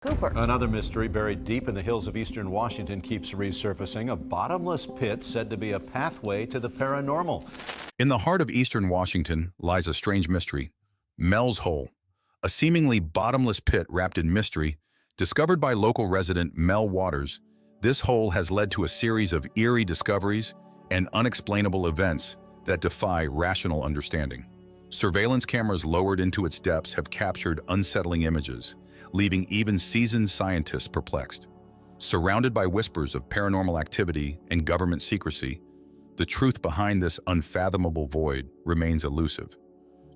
Cooper. Another mystery buried deep in the hills of eastern Washington keeps resurfacing, a bottomless pit said to be a pathway to the paranormal. In the heart of eastern Washington lies a strange mystery, Mel's Hole, a seemingly bottomless pit wrapped in mystery. Discovered by local resident Mel Waters, this hole has led to a series of eerie discoveries and unexplainable events that defy rational understanding. Surveillance cameras lowered into its depths have captured unsettling images, leaving even seasoned scientists perplexed. Surrounded by whispers of paranormal activity and government secrecy, the truth behind this unfathomable void remains elusive.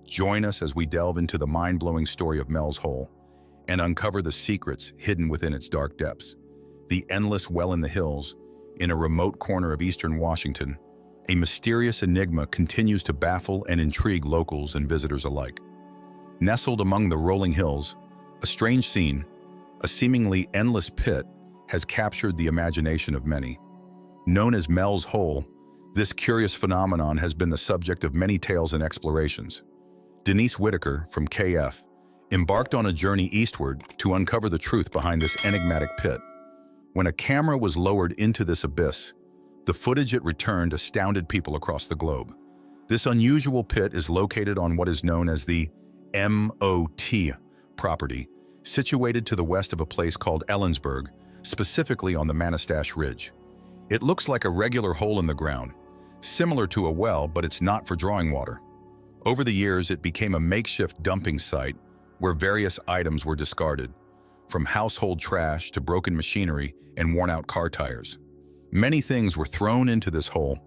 Join us as we delve into the mind-blowing story of Mel's Hole and uncover the secrets hidden within its dark depths. The endless well in the hills, in a remote corner of eastern Washington, a mysterious enigma continues to baffle and intrigue locals and visitors alike. Nestled among the rolling hills, a strange scene, a seemingly endless pit, has captured the imagination of many. Known as Mel's Hole, this curious phenomenon has been the subject of many tales and explorations. Denise Whitaker from KF embarked on a journey eastward to uncover the truth behind this enigmatic pit. When a camera was lowered into this abyss, the footage it returned astounded people across the globe. This unusual pit is located on what is known as the MOT property, situated to the west of a place called Ellensburg, specifically on the Manastash Ridge. It looks like a regular hole in the ground, similar to a well, but it's not for drawing water. Over the years, it became a makeshift dumping site where various items were discarded, from household trash to broken machinery and worn-out car tires. Many things were thrown into this hole,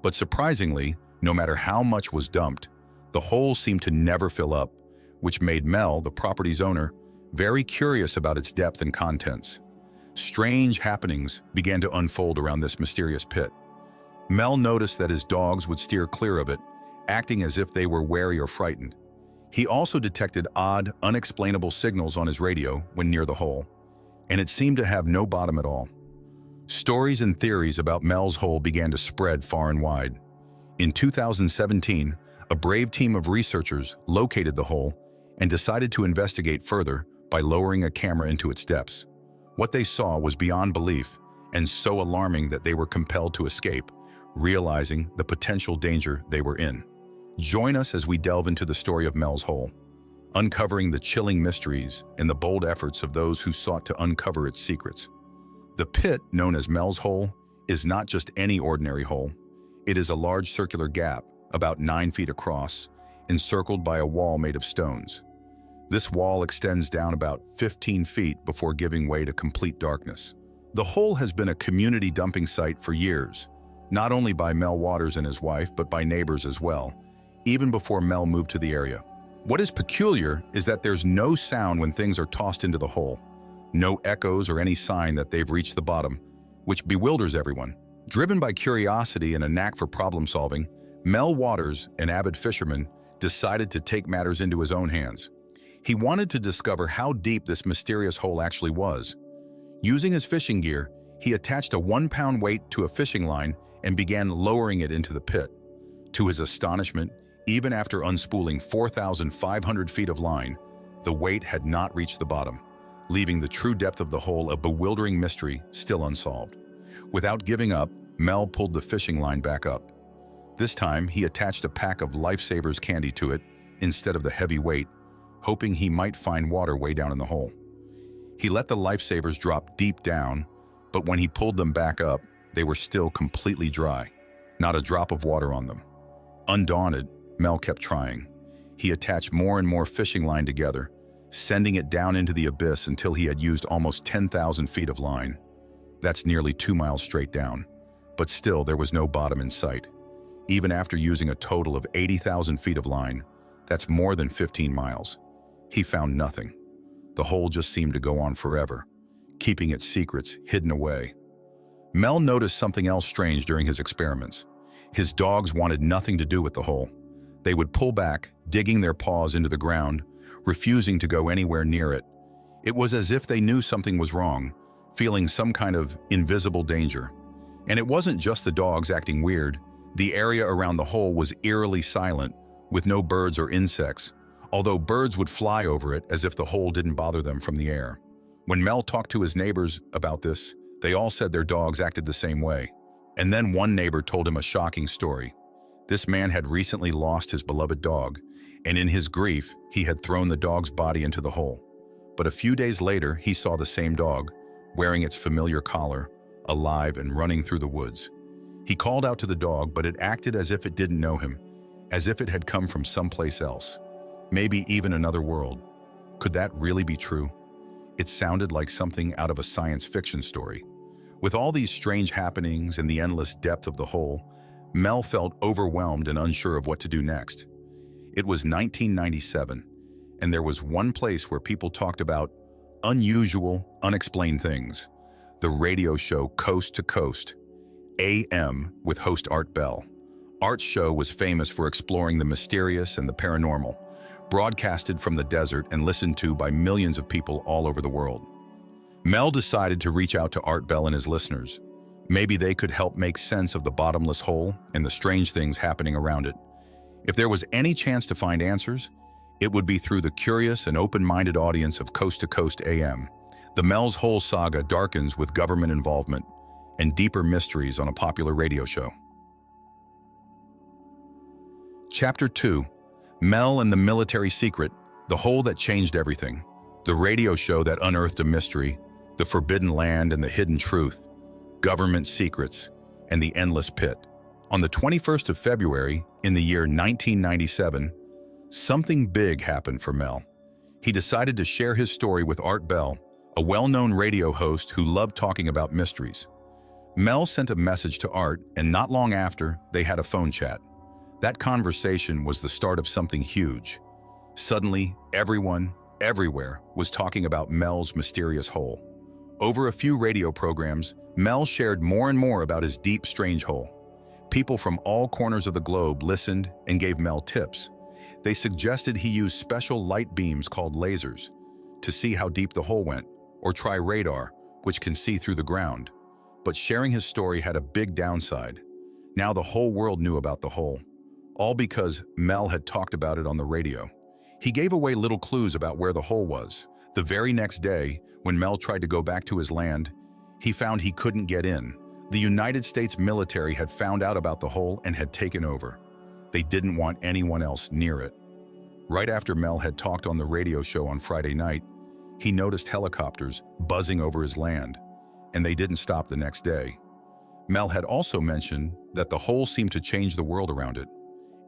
but surprisingly, no matter how much was dumped, the hole seemed to never fill up, which made Mel, the property's owner, very curious about its depth and contents. Strange happenings began to unfold around this mysterious pit. Mel noticed that his dogs would steer clear of it, acting as if they were wary or frightened. He also detected odd, unexplainable signals on his radio when near the hole, and it seemed to have no bottom at all. Stories and theories about Mel's Hole began to spread far and wide. In 2017, a brave team of researchers located the hole and decided to investigate further by lowering a camera into its depths. What they saw was beyond belief and so alarming that they were compelled to escape, realizing the potential danger they were in. Join us as we delve into the story of Mel's Hole, uncovering the chilling mysteries and the bold efforts of those who sought to uncover its secrets. The pit, known as Mel's Hole, is not just any ordinary hole. It is a large circular gap, about 9 feet across, encircled by a wall made of stones. This wall extends down about 15 feet before giving way to complete darkness. The hole has been a community dumping site for years, not only by Mel Waters and his wife, but by neighbors as well, even before Mel moved to the area. What is peculiar is that there's no sound when things are tossed into the hole, no echoes or any sign that they've reached the bottom, which bewilders everyone. Driven by curiosity and a knack for problem solving, Mel Waters, an avid fisherman, decided to take matters into his own hands. He wanted to discover how deep this mysterious hole actually was. Using his fishing gear, he attached a 1-pound weight to a fishing line and began lowering it into the pit. To his astonishment, even after unspooling 4,500 feet of line, the weight had not reached the bottom, leaving the true depth of the hole a bewildering mystery still unsolved. Without giving up, Mel pulled the fishing line back up. This time, he attached a pack of Lifesavers candy to it instead of the heavy weight, hoping he might find water way down in the hole. He let the Lifesavers drop deep down, but when he pulled them back up, they were still completely dry, not a drop of water on them. Undaunted, Mel kept trying. He attached more and more fishing line together, sending it down into the abyss until he had used almost 10,000 feet of line. That's nearly 2 miles straight down, but still there was no bottom in sight. Even after using a total of 80,000 feet of line, that's more than 15 miles. He found nothing. The hole just seemed to go on forever, keeping its secrets hidden away. Mel noticed something else strange during his experiments. His dogs wanted nothing to do with the hole. They would pull back, digging their paws into the ground, refusing to go anywhere near it. It was as if they knew something was wrong, feeling some kind of invisible danger. And it wasn't just the dogs acting weird. The area around the hole was eerily silent, with no birds or insects, although birds would fly over it as if the hole didn't bother them from the air. When Mel talked to his neighbors about this, they all said their dogs acted the same way. And then one neighbor told him a shocking story. This man had recently lost his beloved dog, and in his grief, he had thrown the dog's body into the hole. But a few days later, he saw the same dog, wearing its familiar collar, alive and running through the woods. He called out to the dog, but it acted as if it didn't know him, as if it had come from someplace else, maybe even another world. Could that really be true? It sounded like something out of a science fiction story. With all these strange happenings and the endless depth of the hole, Mel felt overwhelmed and unsure of what to do next. It was 1997, and there was one place where people talked about unusual, unexplained things. The radio show Coast to Coast, AM, with host Art Bell. Art's show was famous for exploring the mysterious and the paranormal, broadcasted from the desert and listened to by millions of people all over the world. Mel decided to reach out to Art Bell and his listeners. Maybe they could help make sense of the bottomless hole and the strange things happening around it. If there was any chance to find answers, it would be through the curious and open-minded audience of Coast to Coast AM. The Mel's Hole saga darkens with government involvement and deeper mysteries on a popular radio show. Chapter 2. Mel and the Military Secret, the hole that changed everything. The radio show that unearthed a mystery, the forbidden land and the hidden truth, government secrets, and the endless pit. On the 21st of February, in the year 1997, something big happened for Mel. He decided to share his story with Art Bell, a well-known radio host who loved talking about mysteries. Mel sent a message to Art, and not long after, they had a phone chat. That conversation was the start of something huge. Suddenly, everyone, everywhere, was talking about Mel's mysterious hole. Over a few radio programs, Mel shared more and more about his deep, strange hole. People from all corners of the globe listened and gave Mel tips. They suggested he use special light beams called lasers to see how deep the hole went, or try radar, which can see through the ground. But sharing his story had a big downside. Now the whole world knew about the hole, all because Mel had talked about it on the radio. He gave away little clues about where the hole was. The very next day, when Mel tried to go back to his land, he found he couldn't get in. The United States military had found out about the hole and had taken over. They didn't want anyone else near it. Right after Mel had talked on the radio show on Friday night, he noticed helicopters buzzing over his land, and they didn't stop the next day. Mel had also mentioned that the hole seemed to change the world around it.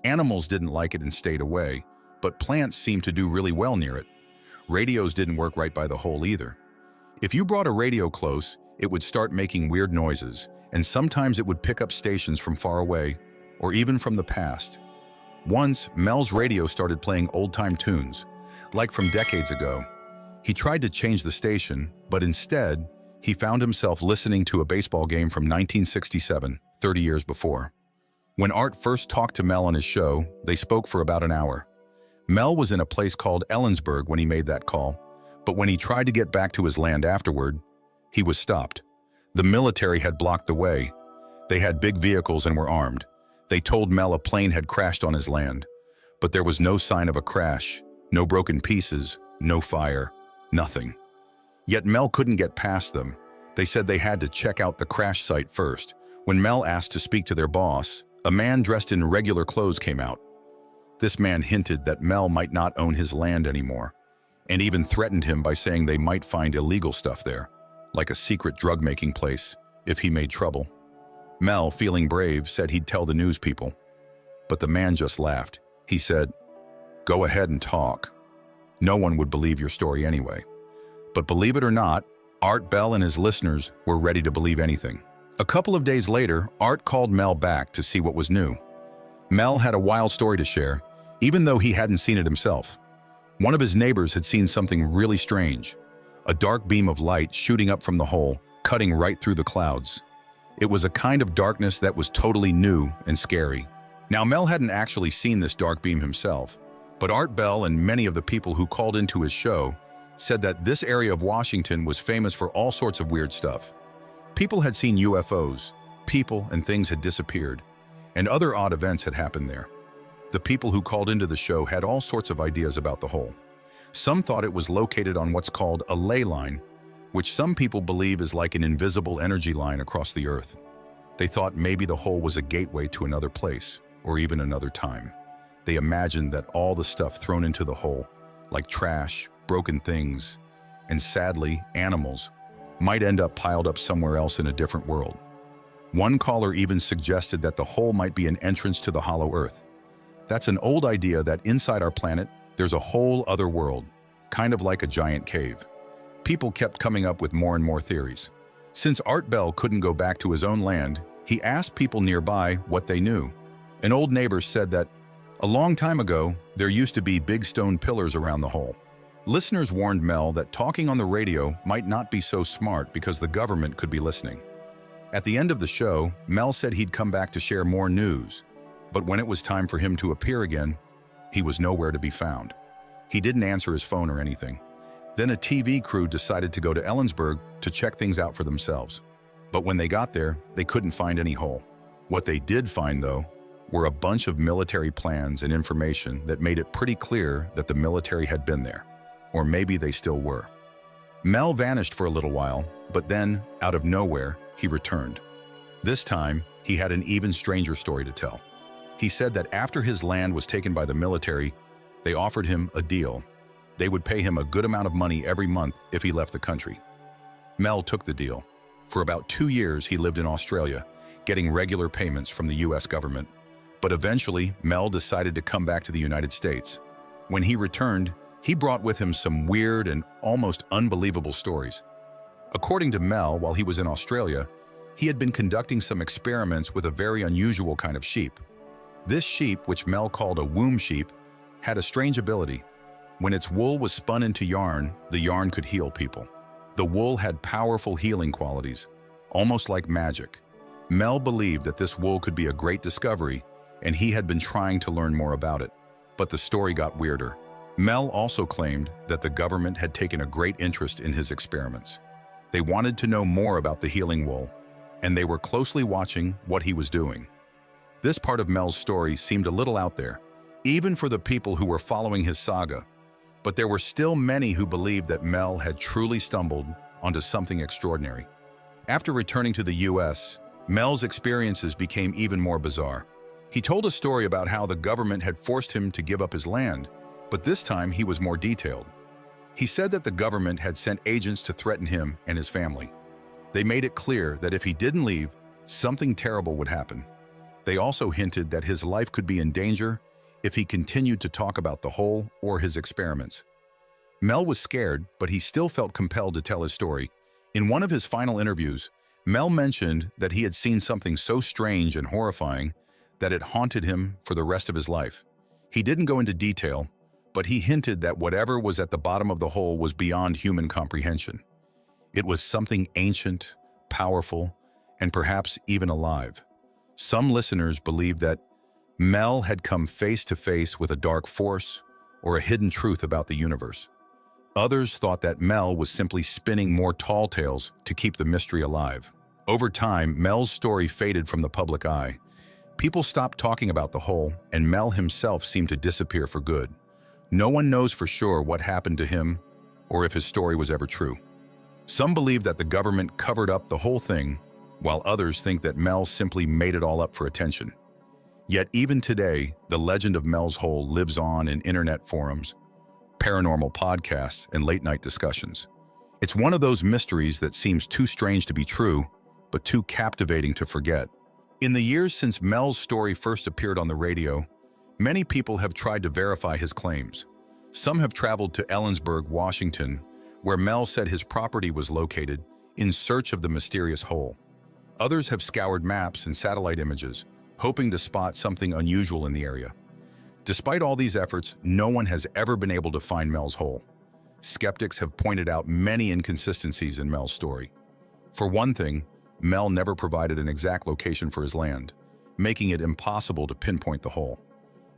Animals didn't like it and stayed away, but plants seemed to do really well near it. Radios didn't work right by the hole either. If you brought a radio close, it would start making weird noises, and sometimes it would pick up stations from far away, or even from the past. Once, Mel's radio started playing old-time tunes, like from decades ago. He tried to change the station, but instead, he found himself listening to a baseball game from 1967, 30 years before. When Art first talked to Mel on his show, they spoke for about an hour. Mel was in a place called Ellensburg when he made that call, but when he tried to get back to his land afterward, he was stopped. The military had blocked the way. They had big vehicles and were armed. They told Mel a plane had crashed on his land, but there was no sign of a crash, no broken pieces, no fire, nothing. Yet Mel couldn't get past them. They said they had to check out the crash site first. When Mel asked to speak to their boss, a man dressed in regular clothes came out. This man hinted that Mel might not own his land anymore, and even threatened him by saying they might find illegal stuff there, like a secret drug-making place, if he made trouble. Mel, feeling brave, said he'd tell the news people. But the man just laughed. He said, "Go ahead and talk. No one would believe your story anyway." But believe it or not, Art Bell and his listeners were ready to believe anything. A couple of days later, Art called Mel back to see what was new. Mel had a wild story to share, even though he hadn't seen it himself. One of his neighbors had seen something really strange, a dark beam of light shooting up from the hole, cutting right through the clouds. It was a kind of darkness that was totally new and scary. Now, Mel hadn't actually seen this dark beam himself, but Art Bell and many of the people who called into his show said that this area of Washington was famous for all sorts of weird stuff. People had seen UFOs, people and things had disappeared, and other odd events had happened there. The people who called into the show had all sorts of ideas about the hole. Some thought it was located on what's called a ley line, which some people believe is like an invisible energy line across the earth. They thought maybe the hole was a gateway to another place, or even another time. They imagined that all the stuff thrown into the hole, like trash, broken things, and sadly, animals, might end up piled up somewhere else in a different world. One caller even suggested that the hole might be an entrance to the hollow earth. That's an old idea that inside our planet, there's a whole other world, kind of like a giant cave. People kept coming up with more and more theories. Since Art Bell couldn't go back to his own land, he asked people nearby what they knew. An old neighbor said that, a long time ago, there used to be big stone pillars around the hole. Listeners warned Mel that talking on the radio might not be so smart because the government could be listening. At the end of the show, Mel said he'd come back to share more news, but when it was time for him to appear again, he was nowhere to be found. He didn't answer his phone or anything. Then a TV crew decided to go to Ellensburg to check things out for themselves. But when they got there, they couldn't find any hole. What they did find, though, were a bunch of military plans and information that made it pretty clear that the military had been there. Or maybe they still were. Mel vanished for a little while, but then, out of nowhere, he returned. This time, he had an even stranger story to tell. He said that after his land was taken by the military, they offered him a deal. They would pay him a good amount of money every month if he left the country. Mel took the deal. For about 2 years, he lived in Australia, getting regular payments from the US government. But eventually, Mel decided to come back to the United States. When he returned, he brought with him some weird and almost unbelievable stories. According to Mel, while he was in Australia, he had been conducting some experiments with a very unusual kind of sheep. This sheep, which Mel called a womb sheep, had a strange ability. When its wool was spun into yarn, the yarn could heal people. The wool had powerful healing qualities, almost like magic. Mel believed that this wool could be a great discovery, and he had been trying to learn more about it. But the story got weirder. Mel also claimed that the government had taken a great interest in his experiments. They wanted to know more about the healing wool, and they were closely watching what he was doing. This part of Mel's story seemed a little out there, even for the people who were following his saga. But there were still many who believed that Mel had truly stumbled onto something extraordinary. After returning to the US, Mel's experiences became even more bizarre. He told a story about how the government had forced him to give up his land, but this time he was more detailed. He said that the government had sent agents to threaten him and his family. They made it clear that if he didn't leave, something terrible would happen. They also hinted that his life could be in danger if he continued to talk about the hole or his experiments. Mel was scared, but he still felt compelled to tell his story. In one of his final interviews, Mel mentioned that he had seen something so strange and horrifying that it haunted him for the rest of his life. He didn't go into detail, but he hinted that whatever was at the bottom of the hole was beyond human comprehension. It was something ancient, powerful, and perhaps even alive. Some listeners believed that Mel had come face to face with a dark force or a hidden truth about the universe. Others thought that Mel was simply spinning more tall tales to keep the mystery alive. Over time, Mel's story faded from the public eye. People stopped talking about the hole, and Mel himself seemed to disappear for good. No one knows for sure what happened to him or if his story was ever true. Some believe that the government covered up the whole thing, while others think that Mel simply made it all up for attention. Yet even today, the legend of Mel's hole lives on in internet forums, paranormal podcasts, and late-night discussions. It's one of those mysteries that seems too strange to be true, but too captivating to forget. In the years since Mel's story first appeared on the radio, many people have tried to verify his claims. Some have traveled to Ellensburg, Washington, where Mel said his property was located, in search of the mysterious hole. Others have scoured maps and satellite images, hoping to spot something unusual in the area. Despite all these efforts, no one has ever been able to find Mel's hole. Skeptics have pointed out many inconsistencies in Mel's story. For one thing, Mel never provided an exact location for his land, making it impossible to pinpoint the hole.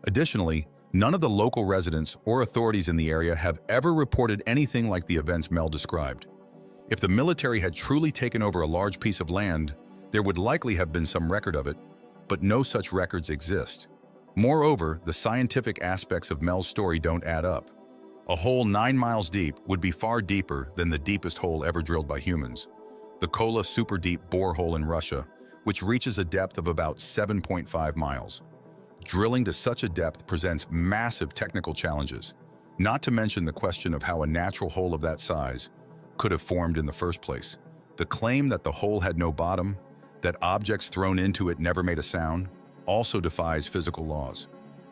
Additionally, none of the local residents or authorities in the area have ever reported anything like the events Mel described. If the military had truly taken over a large piece of land, there would likely have been some record of it, but no such records exist. Moreover, the scientific aspects of Mel's story don't add up. A hole 9 miles deep would be far deeper than the deepest hole ever drilled by humans. The Kola super deep borehole in Russia, which reaches a depth of about 7.5 miles. Drilling to such a depth presents massive technical challenges, not to mention the question of how a natural hole of that size could have formed in the first place. The claim that the hole had no bottom, that objects thrown into it never made a sound, also defies physical laws.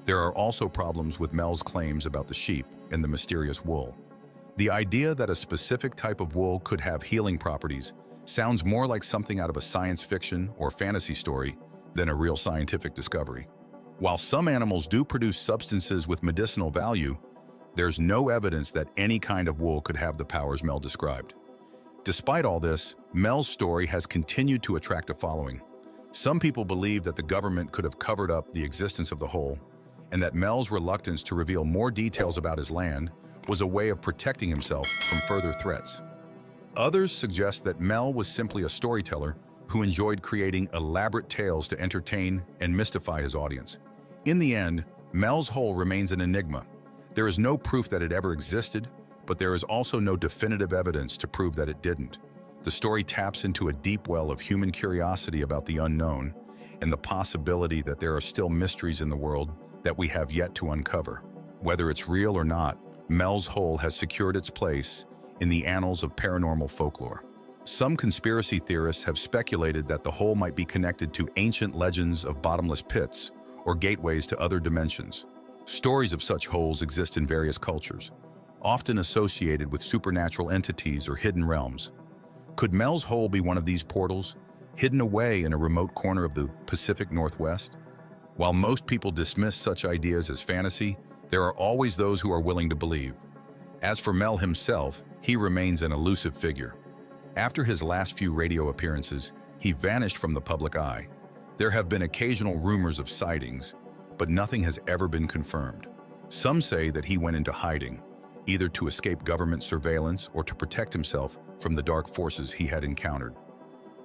There are also problems with Mel's claims about the sheep and the mysterious wool. The idea that a specific type of wool could have healing properties sounds more like something out of a science fiction or fantasy story than a real scientific discovery. While some animals do produce substances with medicinal value, there's no evidence that any kind of wool could have the powers Mel described. Despite all this, Mel's story has continued to attract a following. Some people believe that the government could have covered up the existence of the hole, and that Mel's reluctance to reveal more details about his land was a way of protecting himself from further threats. Others suggest that Mel was simply a storyteller who enjoyed creating elaborate tales to entertain and mystify his audience. In the end, Mel's hole remains an enigma. There is no proof that it ever existed, but there is also no definitive evidence to prove that it didn't. The story taps into a deep well of human curiosity about the unknown and the possibility that there are still mysteries in the world that we have yet to uncover. Whether it's real or not, Mel's hole has secured its place in the annals of paranormal folklore. Some conspiracy theorists have speculated that the hole might be connected to ancient legends of bottomless pits or gateways to other dimensions. Stories of such holes exist in various cultures, often associated with supernatural entities or hidden realms. Could Mel's hole be one of these portals, hidden away in a remote corner of the Pacific Northwest? While most people dismiss such ideas as fantasy, there are always those who are willing to believe. As for Mel himself, he remains an elusive figure. After his last few radio appearances, he vanished from the public eye. There have been occasional rumors of sightings, but nothing has ever been confirmed. Some say that he went into hiding, either to escape government surveillance or to protect himself from the dark forces he had encountered.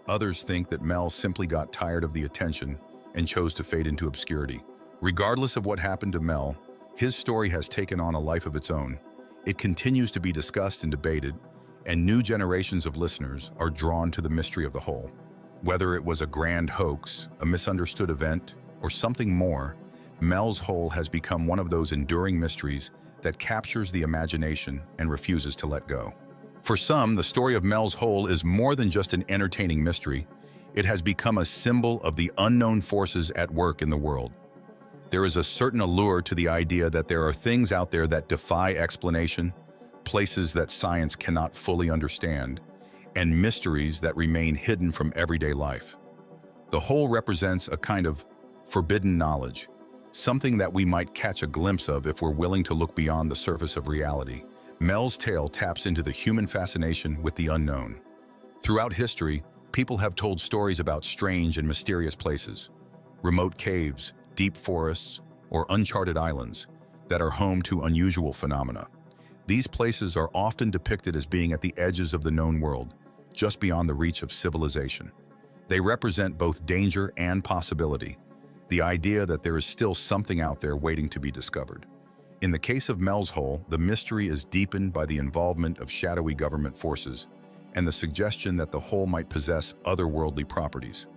Others think that Mel simply got tired of the attention and chose to fade into obscurity. Regardless of what happened to Mel, his story has taken on a life of its own. It continues to be discussed and debated, and new generations of listeners are drawn to the mystery of the hole. Whether it was a grand hoax, a misunderstood event, or something more, Mel's hole has become one of those enduring mysteries that captures the imagination and refuses to let go. For some, the story of Mel's hole is more than just an entertaining mystery. It has become a symbol of the unknown forces at work in the world. There is a certain allure to the idea that there are things out there that defy explanation, places that science cannot fully understand, and mysteries that remain hidden from everyday life. The hole represents a kind of forbidden knowledge, something that we might catch a glimpse of if we're willing to look beyond the surface of reality. Mel's tale taps into the human fascination with the unknown. Throughout history, people have told stories about strange and mysterious places, remote caves, deep forests, or uncharted islands that are home to unusual phenomena. These places are often depicted as being at the edges of the known world, just beyond the reach of civilization. They represent both danger and possibility, the idea that there is still something out there waiting to be discovered. In the case of Mel's hole, the mystery is deepened by the involvement of shadowy government forces and the suggestion that the hole might possess otherworldly properties.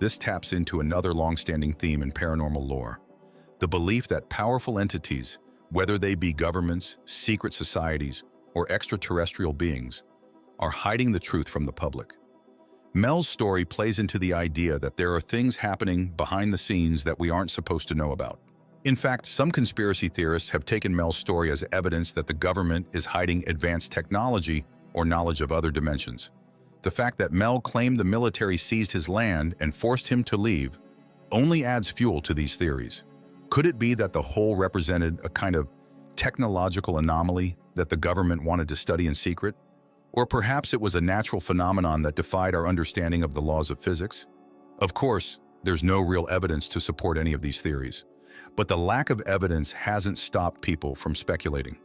This taps into another long-standing theme in paranormal lore: the belief that powerful entities, whether they be governments, secret societies, or extraterrestrial beings, are hiding the truth from the public. Mel's story plays into the idea that there are things happening behind the scenes that we aren't supposed to know about. In fact, some conspiracy theorists have taken Mel's story as evidence that the government is hiding advanced technology or knowledge of other dimensions. The fact that Mel claimed the military seized his land and forced him to leave only adds fuel to these theories. Could it be that the hole represented a kind of technological anomaly that the government wanted to study in secret? Or perhaps it was a natural phenomenon that defied our understanding of the laws of physics? Of course, there's no real evidence to support any of these theories, but the lack of evidence hasn't stopped people from speculating.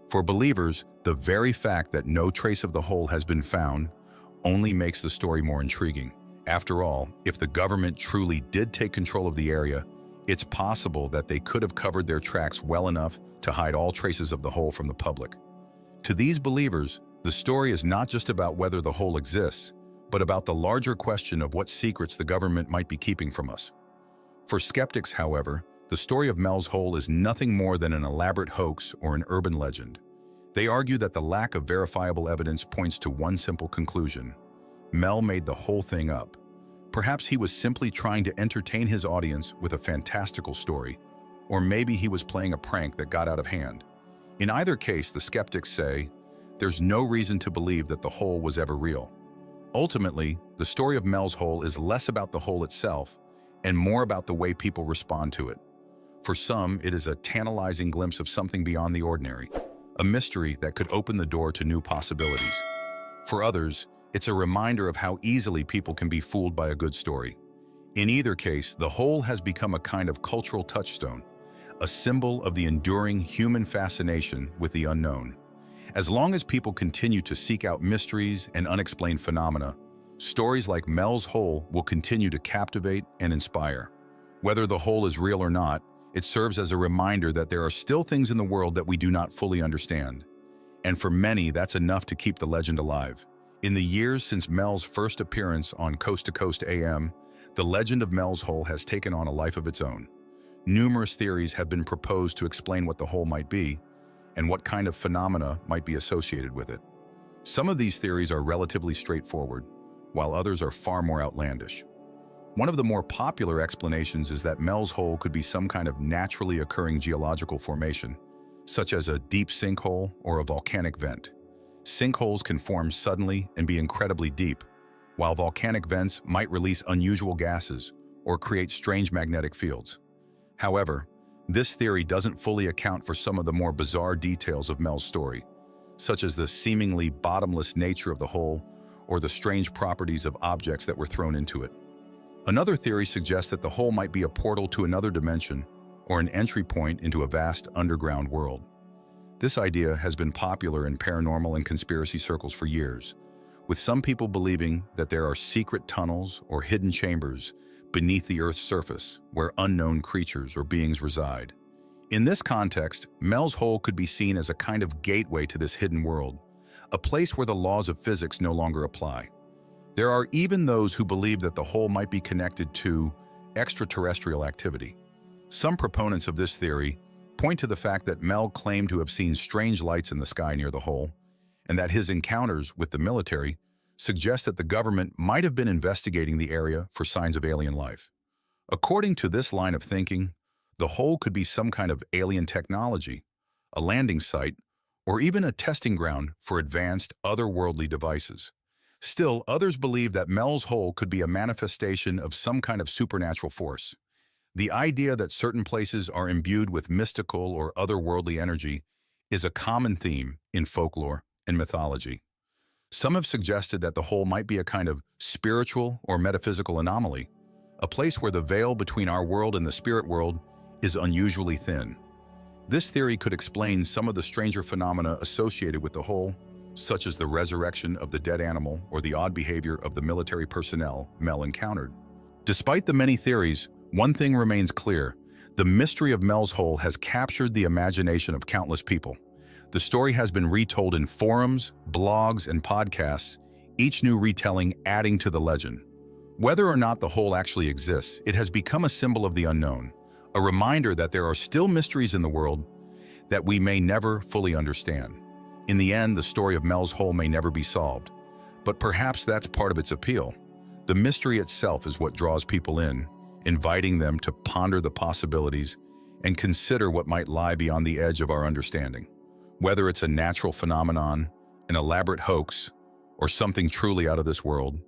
For believers, the very fact that no trace of the hole has been found only makes the story more intriguing. After all, if the government truly did take control of the area, it's possible that they could have covered their tracks well enough to hide all traces of the hole from the public. To these believers, the story is not just about whether the hole exists, but about the larger question of what secrets the government might be keeping from us. For skeptics, however, the story of Mel's hole is nothing more than an elaborate hoax or an urban legend. They argue that the lack of verifiable evidence points to one simple conclusion: Mel made the whole thing up. Perhaps he was simply trying to entertain his audience with a fantastical story, or maybe he was playing a prank that got out of hand. In either case, the skeptics say, there's no reason to believe that the hole was ever real. Ultimately, the story of Mel's hole is less about the hole itself and more about the way people respond to it. For some, it is a tantalizing glimpse of something beyond the ordinary, a mystery that could open the door to new possibilities. For others, it's a reminder of how easily people can be fooled by a good story. In either case, the hole has become a kind of cultural touchstone, a symbol of the enduring human fascination with the unknown. As long as people continue to seek out mysteries and unexplained phenomena, stories like Mel's hole will continue to captivate and inspire. Whether the hole is real or not, it serves as a reminder that there are still things in the world that we do not fully understand. And for many, that's enough to keep the legend alive. In the years since Mel's first appearance on Coast to Coast AM, the legend of Mel's hole has taken on a life of its own. Numerous theories have been proposed to explain what the hole might be and what kind of phenomena might be associated with it. Some of these theories are relatively straightforward, while others are far more outlandish. One of the more popular explanations is that Mel's hole could be some kind of naturally occurring geological formation, such as a deep sinkhole or a volcanic vent. Sinkholes can form suddenly and be incredibly deep, while volcanic vents might release unusual gases or create strange magnetic fields. However, this theory doesn't fully account for some of the more bizarre details of Mel's story, such as the seemingly bottomless nature of the hole or the strange properties of objects that were thrown into it. Another theory suggests that the hole might be a portal to another dimension or an entry point into a vast underground world. This idea has been popular in paranormal and conspiracy circles for years, with some people believing that there are secret tunnels or hidden chambers beneath the Earth's surface where unknown creatures or beings reside. In this context, Mel's hole could be seen as a kind of gateway to this hidden world, a place where the laws of physics no longer apply. There are even those who believe that the hole might be connected to extraterrestrial activity. Some proponents of this theory point to the fact that Mel claimed to have seen strange lights in the sky near the hole, and that his encounters with the military suggest that the government might have been investigating the area for signs of alien life. According to this line of thinking, the hole could be some kind of alien technology, a landing site, or even a testing ground for advanced otherworldly devices. Still, others believe that Mel's hole could be a manifestation of some kind of supernatural force. The idea that certain places are imbued with mystical or otherworldly energy is a common theme in folklore and mythology. Some have suggested that the hole might be a kind of spiritual or metaphysical anomaly, a place where the veil between our world and the spirit world is unusually thin. This theory could explain some of the stranger phenomena associated with the hole, such as the resurrection of the dead animal or the odd behavior of the military personnel Mel encountered. Despite the many theories, one thing remains clear: the mystery of Mel's hole has captured the imagination of countless people. The story has been retold in forums, blogs, and podcasts, each new retelling adding to the legend. Whether or not the hole actually exists, it has become a symbol of the unknown, a reminder that there are still mysteries in the world that we may never fully understand. In the end, the story of Mel's hole may never be solved, but perhaps that's part of its appeal. The mystery itself is what draws people in, inviting them to ponder the possibilities and consider what might lie beyond the edge of our understanding. Whether it's a natural phenomenon, an elaborate hoax, or something truly out of this world,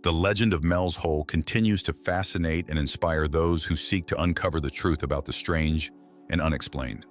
the legend of Mel's hole continues to fascinate and inspire those who seek to uncover the truth about the strange and unexplained.